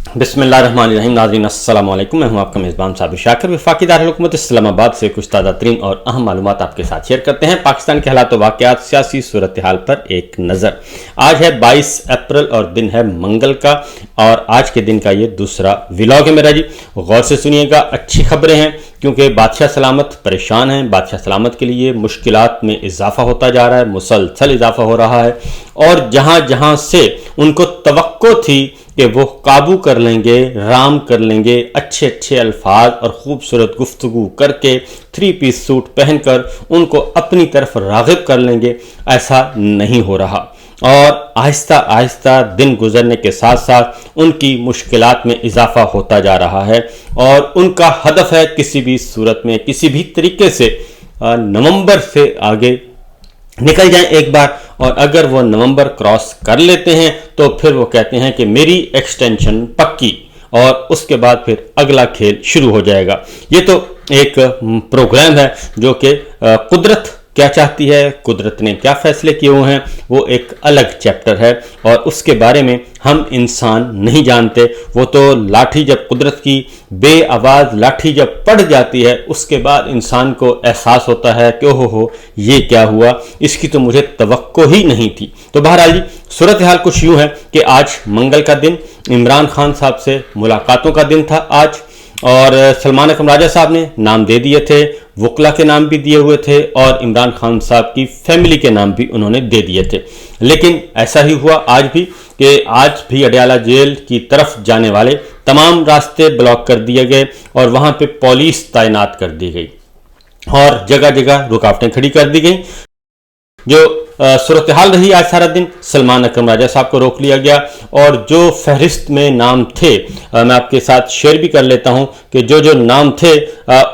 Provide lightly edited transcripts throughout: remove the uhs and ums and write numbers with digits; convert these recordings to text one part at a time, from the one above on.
बिस्मिल्लाहिर्रहमानिर्रहीम। नाज़रीन अस्सलाम वालेकुम। मैं हूं आपका मेज़बान साबिर शाकिर। वफाकी दारुल-हुकूमत इस्लामाबाद से कुछ ताज़ा तरीन और अहम मालूमात आपके साथ शेयर करते हैं। पाकिस्तान के हालात व वाक़यात, सियासी सूरत हाल पर एक नज़र। आज है 22 अप्रैल और दिन है मंगल का, और आज के दिन का ये दूसरा व्लॉग है मेरा जी। गौर से सुनिएगा, अच्छी खबरें हैं क्योंकि बादशाह सलामत परेशान हैं। बादशाह सलामत के लिए मुश्किलात में इजाफा होता जा रहा है, मुसलसल इजाफा हो रहा है, और जहाँ जहाँ से उनको तवक्को थी कि वो काबू कर लेंगे, राम कर लेंगे, अच्छे अच्छे अल्फाज और ख़ूबसूरत गुफ्तगू करके 3 पीस सूट पहनकर उनको अपनी तरफ राग़िब कर लेंगे, ऐसा नहीं हो रहा। और आहिस्ता आहिस्ता दिन गुजरने के साथ साथ उनकी मुश्किलात में इजाफा होता जा रहा है, और उनका हदफ है किसी भी सूरत में, किसी भी तरीके से नवंबर से आगे निकल जाएं एक बार, और अगर वो नवंबर क्रॉस कर लेते हैं तो फिर वो कहते हैं कि मेरी एक्सटेंशन पक्की, और उसके बाद फिर अगला खेल शुरू हो जाएगा। ये तो एक प्रोग्राम है जो कि कुदरत क्या चाहती है, कुदरत ने क्या फैसले किए हुए हैं, वो एक अलग चैप्टर है, और उसके बारे में हम इंसान नहीं जानते। वो तो लाठी जब कुदरत की बेआवाज़ लाठी जब पड़ जाती है, उसके बाद इंसान को एहसास होता है कि ओहो ये क्या हुआ, इसकी तो मुझे तवक्को ही नहीं थी। तो बहरहाल जी, सूरत हाल कुछ यूँ है कि आज मंगल का दिन, इमरान खान साहब से मुलाकातों का दिन था आज, और सलमान अकरम राजा साहब ने नाम दे दिए थे, वकला के नाम भी दिए हुए थे, और इमरान खान साहब की फैमिली के नाम भी उन्होंने दे दिए थे। लेकिन ऐसा ही हुआ आज भी कि आज भी अडयाला जेल की तरफ जाने वाले तमाम रास्ते ब्लॉक कर दिए गए, और वहाँ पे पुलिस तैनात कर दी गई, और जगह जगह रुकावटें खड़ी कर दी गई। जो सूरत हाल रही आज सारा दिन, सलमान अकरम राजा साहब को रोक लिया गया, और जो फहरिस्त में नाम थे मैं आपके साथ शेयर भी कर लेता हूं कि जो जो नाम थे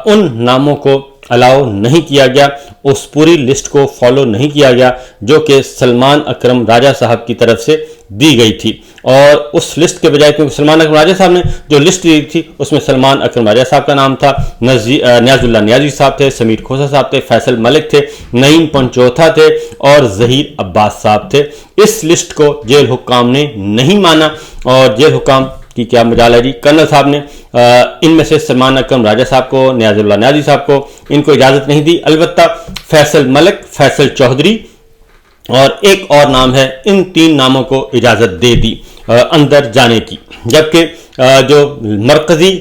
उन नामों को अलाउ नहीं किया गया, उस पूरी लिस्ट को फॉलो नहीं किया गया जो कि सलमान अकरम राजा साहब की तरफ से दी गई थी। और उस लिस्ट के बजाय, क्योंकि सलमान अकरम राजा साहब ने जो लिस्ट दी थी उसमें सलमान अकरम राजा साहब का नाम था, नियाजुल्लाह नियाजी साहब थे, समीर खोसा साहब थे, फैसल मलिक थे, नईम पंचोथा थे, और जहीर अब्बास साहब थे। इस लिस्ट को जेल हुक्काम ने नहीं माना, और जेल हुक्काम की क्या मजाल है जी, कर्नल साहब ने इनमें से सलमान अकरम राजा साहब को, नियाजुल्लाह नियाजी साहब को, इनको इजाज़त नहीं दी। अलबत्ता फैसल मलिक, फैसल चौधरी और एक और नाम है, इन 3 नामों को इजाज़त दे दी अंदर जाने की। जबकि जो मरकज़ी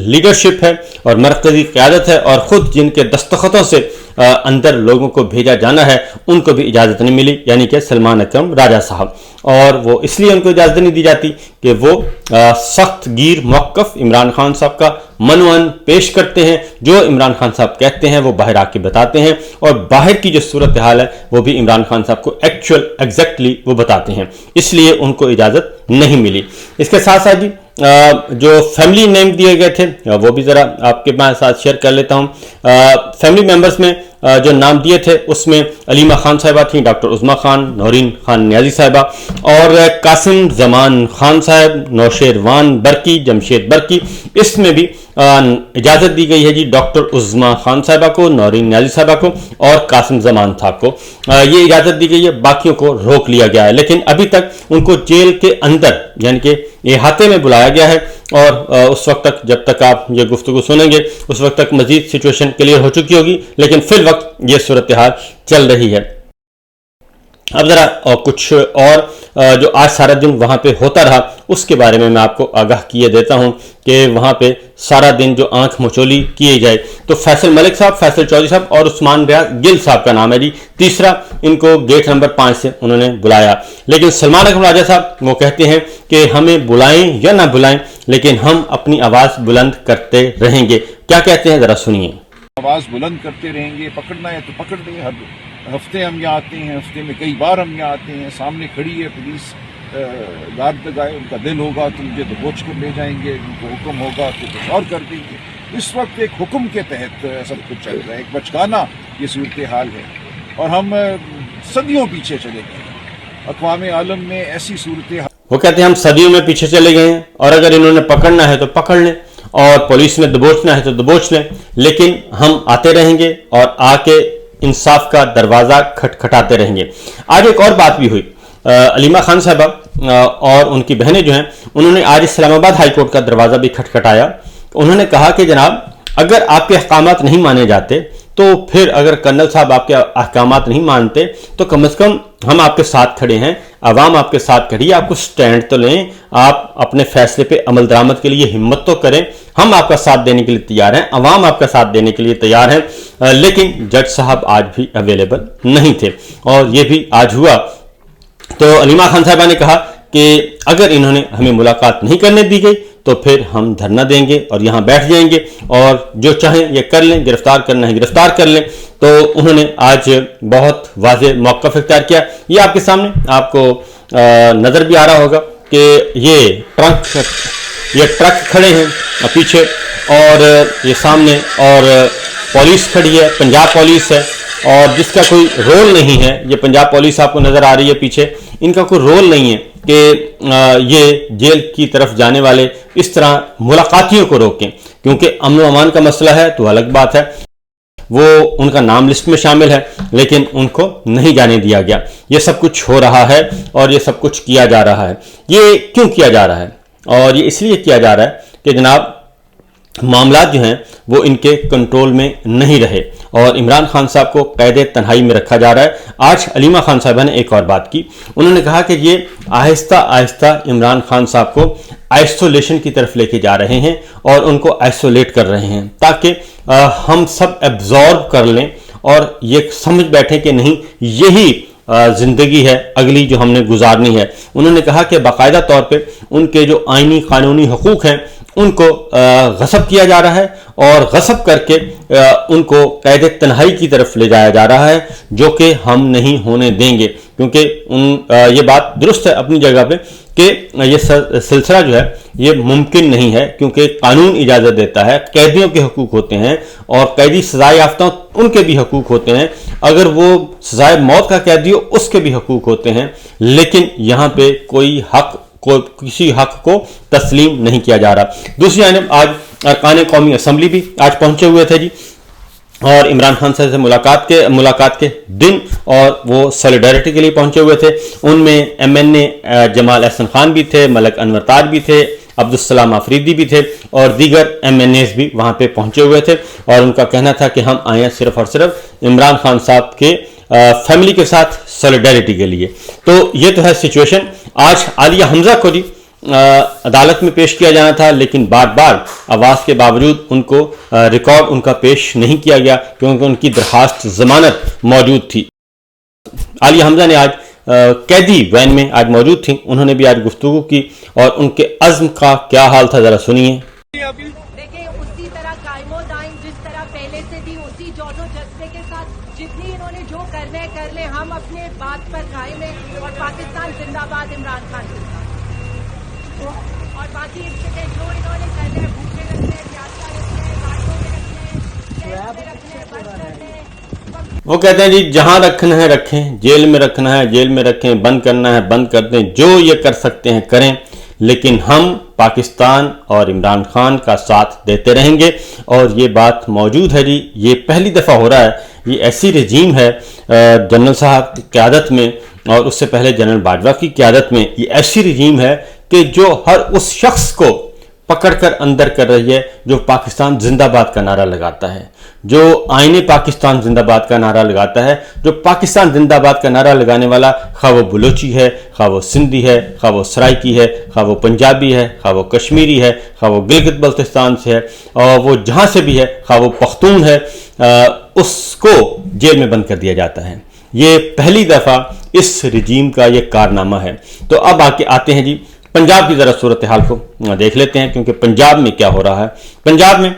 लीडरशिप है और मरकज़ी क़यादत है, और ख़ुद जिनके दस्तखतों से अंदर लोगों को भेजा जाना है, उनको भी इजाज़त नहीं मिली, यानी कि सलमान अकरम राजा साहब। और वो इसलिए उनको इजाज़त नहीं दी जाती कि वो सख्त गिर मौक़िफ़ इमरान खान साहब का मनवन पेश करते हैं। जो इमरान खान साहब कहते हैं वो बाहर आके बताते हैं, और बाहर की जो सूरत हाल है वो भी इमरान खान साहब को एग्जैक्टली वो बताते हैं, इसलिए उनको इजाज़त नहीं मिली। इसके साथ साथ जी जो फैमिली नेम दिए गए थे वो भी ज़रा आपके साथ शेयर कर लेता हूँ। फैमिली मेंबर्स में जो नाम दिए थे उसमें अलीमा खान साहिबा थी, डॉक्टर उज़मा खान, नौरीन खान नियाजी साहिबा, और कासिम जमान खान साहब, नौशेरवान बरकी, जमशेद बरकी। इसमें भी इजाज़त दी गई है जी डॉक्टर उज़मा खान साहिबा को, नौरीन नियाजी साहिबा को, और कासिम जमान साहब को ये इजाज़त दी गई है। बाकियों को रोक लिया गया है, लेकिन अभी तक उनको जेल के अंदर यानी कि इहाते में बुलाया गया है, और उस वक्त तक, जब तक आप ये गुफ्तगू सुनेंगे, उस वक्त तक मजीद सिचुएशन क्लियर हो चुकी होगी, लेकिन फिर वक्त ये सूरत हाल चल रही है। अब ज़रा कुछ और जो आज सारा दिन वहाँ पे होता रहा उसके बारे में मैं आपको आगाह किए देता हूँ कि वहाँ पे सारा दिन जो आंख मचोली किए जाए, तो फैसल मलिक साहब, फैसल चौधरी साहब और उस्मान रियाज गिल साहब का नाम है जी तीसरा। इनको गेट नंबर 5 से उन्होंने बुलाया, लेकिन सलमान अकरम राजा साहब वो कहते हैं कि हमें बुलाएं या ना बुलाएं, लेकिन हम अपनी आवाज़ बुलंद करते रहेंगे। क्या कहते हैं ज़रा सुनिए। आवाज़ बुलंद करते रहेंगे, पकड़ना है तो पकड़ दें। हर हफ्ते हम यहाँ आते हैं, हफ्ते में कई बार हम यहाँ आते हैं, सामने खड़ी है पुलिस, गार्ड लगाए, उनका दिल होगा तो मुझे दबोच कर ले जाएंगे, उनको हुक्म होगा तो कुछ और कर देंगे। इस वक्त एक हुक्म के तहत सब कुछ चल रहा है, एक बचकाना ये सूरत हाल है, और हम सदियों पीछे चले गए। अक़वाम आलम में ऐसी सूरत हाल, वो कहते हैं हम सदियों में पीछे चले गए हैं, और अगर इन्होंने पकड़ना है तो पकड़ लें, और पुलिस ने दबोचना है तो दबोच लें, लेकिन हम आते रहेंगे और आके इंसाफ का दरवाज़ा खटखटाते रहेंगे। आज एक और बात भी हुई, अलीमा खान साहबा اور उनकी बहनें जो हैं उन्होंने आज इस्लामाबाद हाई कोर्ट का दरवाज़ा भी खटखटाया। उन्होंने कहा कि जनाब अगर आपके अहकामात नहीं माने जाते तो फिर अगर कर्नल साहब आपके अहकामात नहीं मानते तो कम से कम हम आपके साथ खड़े हैं, अवाम आपके साथ खड़ी है, आप कुछ स्टैंड तो लें, आप अपने फैसले पे अमल दरामद के लिए हिम्मत तो करें। हम आपका साथ देने के लिए तैयार हैं, अवाम आपका साथ देने के लिए तैयार है। लेकिन जज साहब आज भी अवेलेबल नहीं थे और ये भी आज हुआ। तो अलीमा खान साहिबा ने कहा कि अगर इन्होंने हमें मुलाकात नहीं करने दी गई तो फिर हम धरना देंगे और यहाँ बैठ जाएंगे और जो चाहें ये कर लें, गिरफ्तार करना है गिरफ्तार कर लें। तो उन्होंने आज बहुत वाज़ेह मौक़िफ़ इख्तियार किया। ये आपके सामने आपको नज़र भी आ रहा होगा कि ये ट्रक खड़े हैं पीछे और ये सामने और पुलिस खड़ी है, पंजाब पुलिस है और जिसका कोई रोल नहीं है। ये पंजाब पुलिस आपको नज़र आ रही है पीछे, इनका कोई रोल नहीं है कि ये जेल की तरफ जाने वाले इस तरह मुलाकातियों को रोकें, क्योंकि अमन व अमान का मसला है तो अलग बात है, वो उनका नाम लिस्ट में शामिल है लेकिन उनको नहीं जाने दिया गया। ये सब कुछ हो रहा है और ये सब कुछ किया जा रहा है। ये क्यों किया जा रहा है? और ये इसलिए किया जा रहा है कि जनाब मामला जो हैं वो इनके कंट्रोल में नहीं रहे और इमरान खान साहब को कैद तन्हाई में रखा जा रहा है। आज अलीमा खान साहबा ने एक और बात की, उन्होंने कहा कि ये आहिस्ता आहिस्ता इमरान खान साहब को आइसोलेशन की तरफ लेके जा रहे हैं और उनको आइसोलेट कर रहे हैं ताकि हम सब एब्जॉर्ब कर लें और ये समझ बैठे कि नहीं यही ज़िंदगी है अगली जो हमने गुजारनी है। उन्होंने कहा कि बाकायदा तौर पे उनके जो आइनी कानूनी हकूक़ हैं उनको गसब किया जा रहा है और गसब करके उनको कैद तन्हाई की तरफ ले जाया जा रहा है, जो कि हम नहीं होने देंगे। क्योंकि ये बात दुरुस्त है अपनी जगह पे कि ये सिलसिला जो है ये मुमकिन नहीं है, क्योंकि कानून इजाज़त देता है, कैदियों के हकूक़ होते हैं और कैदी सजाए याफ्ता उनके भी हकूक़ होते हैं, अगर वो सजाए मौत का कैदी हो उसके भी हकूक़ होते हैं। लेकिन यहाँ पे कोई किसी हक को तस्लीम नहीं किया जा रहा। दूसरी जानब आज अरकान कौमी असम्बली भी आज पहुंचे हुए थे जी और इमरान खान साहब से मुलाकात के दिन और वो सॉलिडारिटी के लिए पहुंचे हुए थे। उनमें MNA जमाल अहसन खान भी थे, मलक अनवर ताज भी थे, अब्दुलसलाम आफरीदी भी थे और दीगर MNAs भी वहाँ पे पहुंचे हुए थे और उनका कहना था कि हम आए हैं सिर्फ और सिर्फ इमरान खान साहब के फैमिली के साथ सॉलिडारिटी के लिए। तो ये तो है सिचुएशन। आज आलिया हमजा को जी अदालत में पेश किया जाना था, लेकिन बार बार आवाज़ के बावजूद उनको रिकॉर्ड उनका पेश नहीं किया गया क्योंकि उनकी दरखास्त जमानत मौजूद थी। आलिया हमजा ने आज कैदी वैन में आज मौजूद थी, उन्होंने भी आज गुफ्तगू की और उनके अज़्म का क्या हाल था ज़रा सुनिए। देखिए उसी तरह कायमो दाइम जिस तरह पहले से थी उसी जोशो जज्बे के साथ जितनी इन्होंने जो करना है कर ले, हम अपने बात पर कायम हैं और पाकिस्तान जिंदाबाद इमरान खान जिंदाबाद। और बाकी इसके जो इन्होंने करना है भूखे रखने हैं, प्यासा रखने हैं, घाटों में रखने हैं, जेल में रखने हैं, बंद करने हैं। वो कहते हैं जी जहां रखना है रखें, जेल में रखना है जेल में रखें, बंद करना है बंद कर दें, जो ये कर सकते हैं करें, लेकिन हम पाकिस्तान और इमरान खान का साथ देते रहेंगे। और ये बात मौजूद है जी, ये पहली दफ़ा हो रहा है, ये ऐसी रजीम है जनरल साहब की क़यादत में और उससे पहले जनरल बाजवा की क़यादत में, ये ऐसी रजीम है कि जो हर उस शख्स को पकड़कर अंदर कर रही है जो पाकिस्तान जिंदाबाद का नारा लगाता है, जो आईने पाकिस्तान जिंदाबाद का नारा लगाता है, जो पाकिस्तान जिंदाबाद का नारा लगाने वाला खा वो बलोची है, खा वो सिंधी है, खा वो सराइकी है, खा वो पंजाबी है, खा वो कश्मीरी है, खा वो गिलगित बल्तिस्तान से है और वो जहाँ से भी है, खा वो पख्तून है, उसको जेल में बंद कर दिया जाता है। ये पहली दफ़ा इस रजीम का ये कारनामा है। तो अब आते हैं जी पंजाब की ज़रा सूरत हाल को देख लेते हैं, क्योंकि पंजाब में क्या हो रहा है। पंजाब में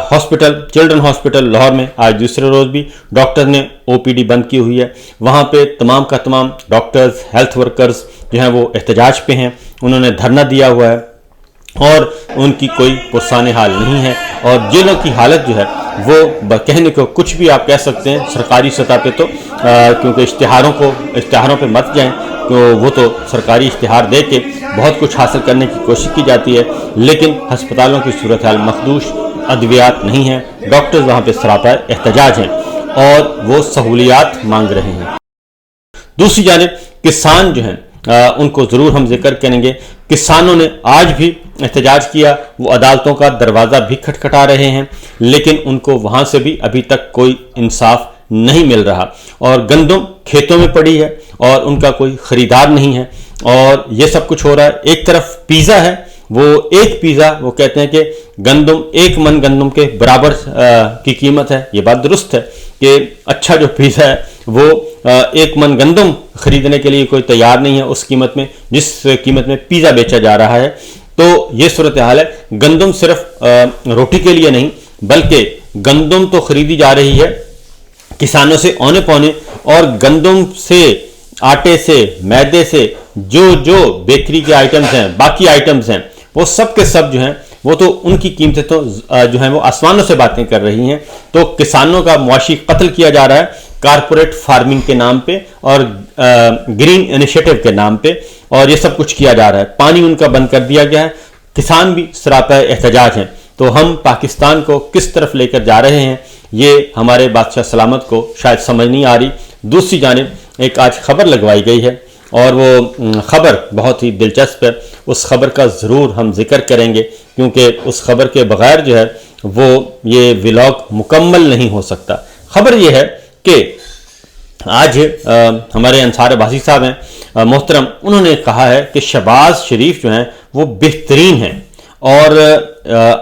हॉस्पिटल, चिल्ड्रन हॉस्पिटल लाहौर में आज दूसरे रोज़ भी डॉक्टर ने OPD बंद की हुई है। वहाँ पे तमाम का तमाम डॉक्टर्स, हेल्थ वर्कर्स जो हैं वो एहतजाज पे हैं, उन्होंने धरना दिया हुआ है और उनकी कोई पुरसाने हाल नहीं है। और जेलों की हालत जो है वो कहने को कुछ भी आप कह सकते हैं सरकारी सतह पे, तो क्योंकि इश्तिहारों पे मत जाएं, तो वो तो सरकारी इश्तिहार दे के बहुत कुछ हासिल करने की कोशिश की जाती है, लेकिन हस्पतालों की सूरत हाल मखदूश, अद्वियात नहीं है, डॉक्टर्स वहाँ पे सरापा एहतजाज हैं और वो सहूलियात मांग रहे हैं। दूसरी जानिब किसान जो हैं उनको ज़रूर हम जिक्र करेंगे। किसानों ने आज भी एहतजाज किया, वो अदालतों का दरवाज़ा भी खटखटा रहे हैं, लेकिन उनको वहाँ से भी अभी तक कोई इंसाफ नहीं मिल रहा। और गंदम खेतों में पड़ी है और उनका कोई ख़रीदार नहीं है, और ये सब कुछ हो रहा है। एक तरफ पिज़्ज़ा है, वो एक पिज़्ज़ा वो कहते हैं कि गंदम 1 मन गंदम के बराबर की कीमत है। ये बात दुरुस्त है कि अच्छा जो पिज़्ज़ा है वो 1 मन गंदम खरीदने के लिए कोई तैयार नहीं है उस कीमत में जिस कीमत में पिज़्ज़ा बेचा जा रहा है। तो ये सूरत हाल है। गंदम सिर्फ रोटी के लिए नहीं, बल्कि गंदम तो खरीदी जा रही है किसानों से औने पौने, और गंदम से, आटे से, मैदे से जो बेकरी के आइटम्स हैं, बाकी आइटम्स हैं, वो सब के सब जो हैं वो तो उनकी कीमतें तो जो हैं वो आसमानों से बातें कर रही हैं। तो किसानों का मुआशी कत्ल किया जा रहा है कारपोरेट फार्मिंग के नाम पे और ग्रीन इनिशिएटिव के नाम पे, और ये सब कुछ किया जा रहा है। पानी उनका बंद कर दिया गया है। किसान भी सरापा एहतजाज हैं। तो हम पाकिस्तान को किस तरफ लेकर जा रहे हैं, ये हमारे बादशाह सलामत को शायद समझ नहीं आ रही। दूसरी जानिब एक आज खबर लगवाई गई है, और वो खबर बहुत ही दिलचस्प है। उस खबर का ज़रूर हम जिक्र करेंगे, क्योंकि उस खबर के बगैर जो है वो ये व्लॉग मुकम्मल नहीं हो सकता। खबर ये है कि आज हमारे अंसार अब्बासी साहब हैं मोहतरम, उन्होंने कहा है कि शहबाज शरीफ जो हैं वो बेहतरीन हैं, और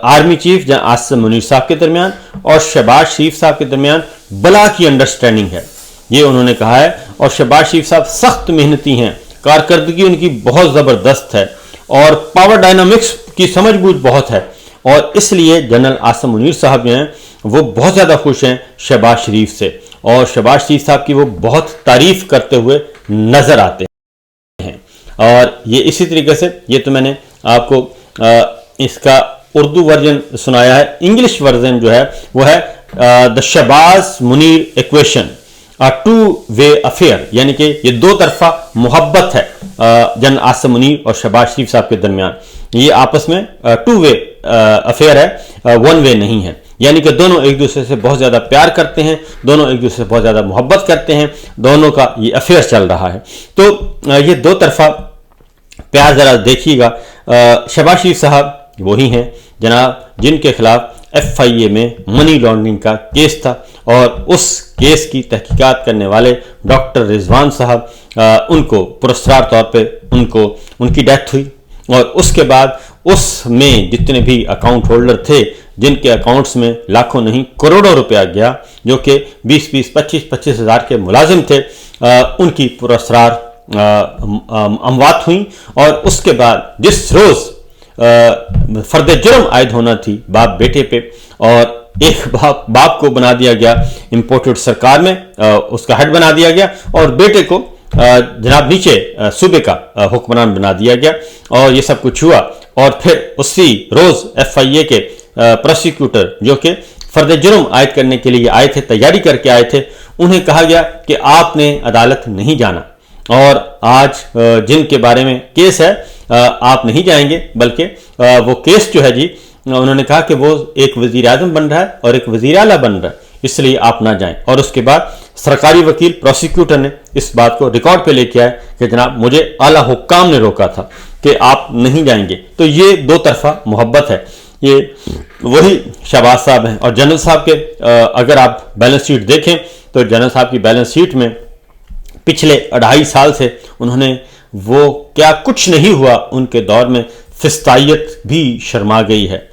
आर्मी चीफ जहाँ आसिम मुनीर साहब के दरमियान और शहबाज शरीफ साहब के दरमियान बला की अंडरस्टैंडिंग है, ये उन्होंने कहा है। और शहबाज शरीफ साहब सख्त मेहनती हैं, कारकर्दगी उनकी बहुत ज़बरदस्त है, और पावर डायनामिक्स की समझ बूझ बहुत है, और इसलिए जनरल आसिम मुनीर साहब जो हैं वो बहुत ज़्यादा खुश हैं शहबाज शरीफ से, और शहबाज शरीफ साहब की वो बहुत तारीफ़ करते हुए नज़र आते हैं। और ये इसी तरीके से, ये तो मैंने आपको इसका उर्दू वर्जन सुनाया है। इंग्लिश वर्जन जो है वो है the Shahbaz Munir equation, a two way affair, यानी कि ये दो तरफा मोहब्बत है जनरल आसिम मुनीर और शहबाज शरीफ साहब के दरमियान। ये आपस में टू वे अफेयर है, 1 वे नहीं है, यानी कि दोनों एक दूसरे से बहुत ज़्यादा प्यार करते हैं, दोनों एक दूसरे से बहुत ज़्यादा मोहब्बत करते हैं, दोनों का ये अफेयर चल रहा है। तो ये दो तरफा प्यार ज़रा देखिएगा। शहबाज शरीफ साहब वही हैं जनाब जिनके खिलाफ FIA में मनी लॉन्ड्रिंग का केस था, और उस केस की तहकीकात करने वाले डॉक्टर रिजवान साहब, उनको पुरस्कार तौर पे उनकी डेथ हुई, और उसके बाद उसमें जितने भी अकाउंट होल्डर थे जिनके अकाउंट्स में लाखों नहीं करोड़ों रुपया गया, जो कि 20-20, 25-25 हज़ार के मुलाजिम थे, उनकी पुरस्कार अमवात हुई। और उसके बाद जिस रोज़ फर्द जुर्म आयद होना थी बाप बेटे पे, और एक बाप को बना दिया गया इंपोर्टेड सरकार में, उसका हेड बना दिया गया, और बेटे को जनाब नीचे सूबे का हुक्मरान बना दिया गया, और ये सब कुछ हुआ। और फिर उसी रोज़ FIA के प्रोसिक्यूटर जो कि फर्द जुर्म आयद करने के लिए आए थे, तैयारी करके आए थे, उन्हें कहा गया कि आपने अदालत नहीं जाना, और आज जिनके बारे में केस है आप नहीं जाएंगे, बल्कि वो केस जो है जी, उन्होंने कहा कि वो एक वज़ीर आज़म बन रहा है और एक वज़ीर आला बन रहा है, इसलिए आप ना जाएं। और उसके बाद सरकारी वकील प्रोसिक्यूटर ने इस बात को रिकॉर्ड पे लेके आए कि जनाब मुझे आला हुक्काम ने रोका था कि आप नहीं जाएंगे। तो ये दो तरफा मोहब्बत है, ये वही शहबाज साहब हैं। और जनरल साहब के अगर आप बैलेंस शीट देखें तो जनरल साहब की बैलेंस शीट में पिछले 2.5 साल से उन्होंने वो क्या कुछ नहीं हुआ, उनके दौर में फिस्तायत भी शर्मा गई है,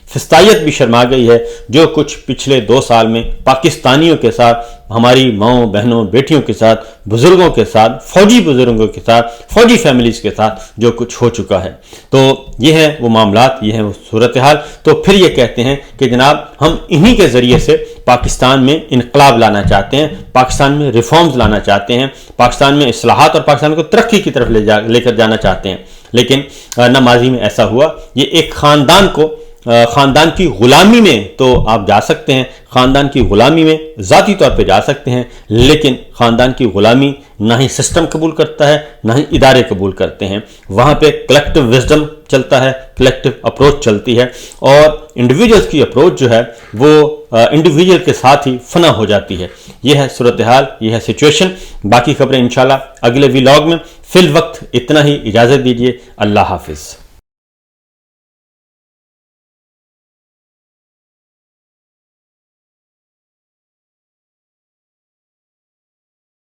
फिस्तायत भी शर्मा गई है। जो कुछ पिछले 2 साल में पाकिस्तानियों के साथ, हमारी माओं बहनों बेटियों के साथ, बुजुर्गों के साथ, फौजी बुजुर्गों के साथ, फौजी फैमिलीज के साथ जो कुछ हो चुका है, तो ये है वो मामलात, ये है वो सूरत हाल। तो फिर ये कहते हैं कि जनाब हम इन्हीं के ज़रिए से पाकिस्तान में इनकलाब लाना चाहते हैं, पाकिस्तान में रिफॉर्म्स लाना चाहते हैं, पाकिस्तान में इस्लाहात और पाकिस्तान को तरक्की की तरफ लेकर जाना चाहते हैं। लेकिन न माजी में ऐसा हुआ। ये एक ख़ानदान को ख़ानदान की ग़ुलामी में तो आप जा सकते हैं, ख़ानदान की ग़ुलामी में ज़ाती तौर पे जा सकते हैं, लेकिन ख़ानदान की ग़ुलामी ना ही सिस्टम कबूल करता है, ना ही इदारे कबूल करते हैं। वहाँ पे कलेक्टिव विजडम चलता है, कलेक्टिव अप्रोच चलती है, और इंडिविजुअल्स की अप्रोच जो है वो इंडिविजुअल के साथ ही फना हो जाती है। ये है सूरत हाल, ये है सिचुएशन। बाकी खबरें इंशाल्लाह अगले व्लॉग में। फिल वक्त इतना ही, इजाज़त दीजिए। अल्लाह हाफिज़।